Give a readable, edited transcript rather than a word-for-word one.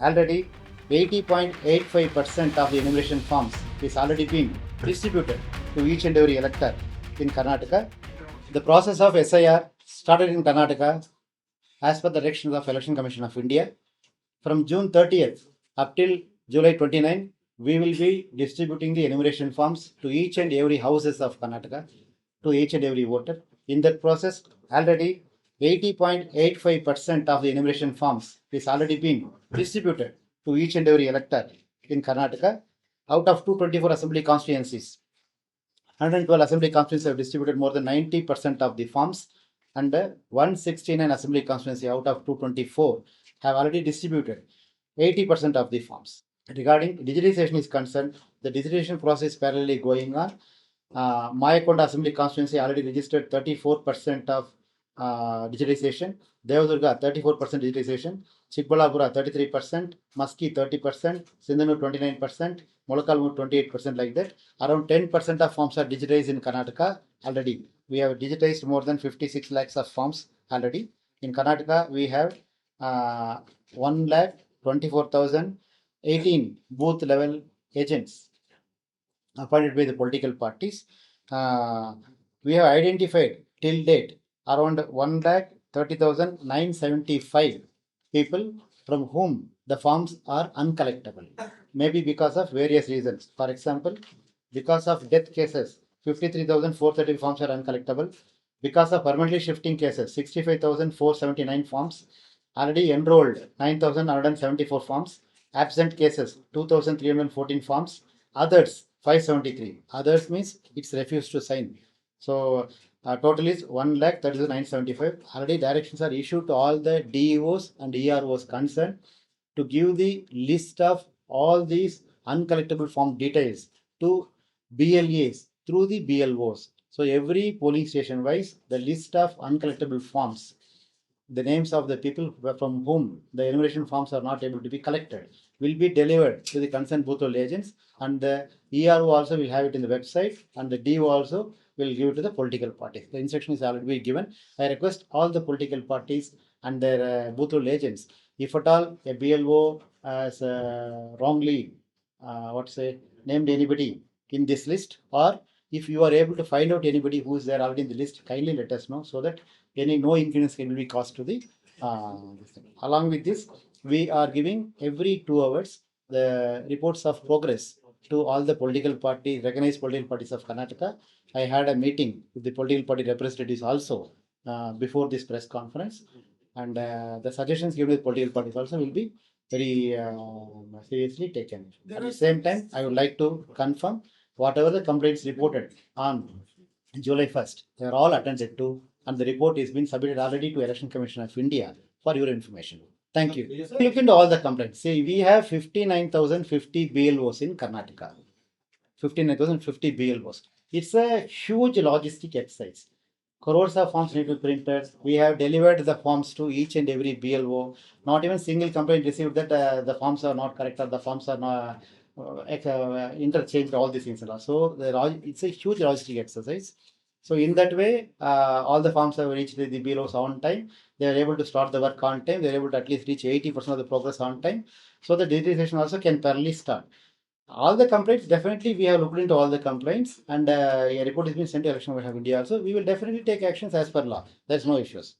already 80.85% of the enumeration forms is already been distributed to each and every elector in Karnataka. The process of SIR started in Karnataka as per the directions of Election Commission of India. From June 30th up till July 29, we will be distributing the enumeration forms to each and every houses of Karnataka, to each and every voter. In that process, already 80.85% of the enumeration forms is already been distributed to each and every elector in Karnataka. Out of 224 assembly constituencies, 112 assembly constituencies have distributed more than 90% of the forms, and 169 assembly constituencies out of 224 have already distributed 80% of the forms. Regarding digitization is concerned, the digitization process is parallelly going on. Mayakonda assembly constituency already registered 34% of digitization. Devadurga 34% digitization. Chikbalapura 33%, Maski 30%, Sindhanur 29%, Molakalmur 28%, like that. Around 10% of forms are digitized in Karnataka already. We have digitized more than 56 lakhs of forms already. In Karnataka, we have 1,24,018 booth level agents appointed by the political parties. We have identified till date around 1,30,975 people from whom the forms are uncollectible, maybe because of various reasons. For example, because of death cases, 53,430 forms are uncollectible. Because of permanently shifting cases, 65,479 forms. Already enrolled, 9,174 forms. Absent cases, 2,314 forms. Others, 573. Others means it's refused to sign. So total is 1,30,975. Already directions are issued to all the DEOs and EROs concerned to give the list of all these uncollectible form details to BLAs through the BLOs. So every polling station wise, the list of uncollectible forms, the names of the people from whom the enumeration forms are not able to be collected, will be delivered to the concerned booth level agents, and the ERO also will have it in the website, and the DO also will give it to the political parties. The instruction is already given. I request all the political parties and their booth level agents, if at all a BLO has wrongly named anybody in this list, or if you are able to find out anybody who is there already in the list, kindly let us know so that no inconvenience can be caused to the this thing. Along with this, we are giving every 2 hours the reports of progress to all the political parties, recognized political parties of Karnataka. I had a meeting with the political party representatives also before this press conference, and the suggestions given to the political parties also will be very seriously taken. At the same time, I would like to confirm whatever the complaints reported on July 1st, they are all attended to, and the report is been submitted already to Election Commission of India for your information. Thank you. Look into all the complaints. See, we have 59,050 BLOs in Karnataka. 59,050 BLOs. It's a huge logistic exercise. Crores of forms need to be printed. We have delivered the forms to each and every BLO. Not even single complaint received that the forms are not correct or the forms are not interchanged, all these things. So it's a huge logistic exercise. So in that way, all the farms have reached the BLOs on time. They are able to start the work on time. They are able to at least reach 80% of the progress on time. So the digitization also can parallelly start. All the complaints, definitely we have looked into all the complaints, and a report has been sent to Election Commission of India also. We will definitely take actions as per law. There's no issues.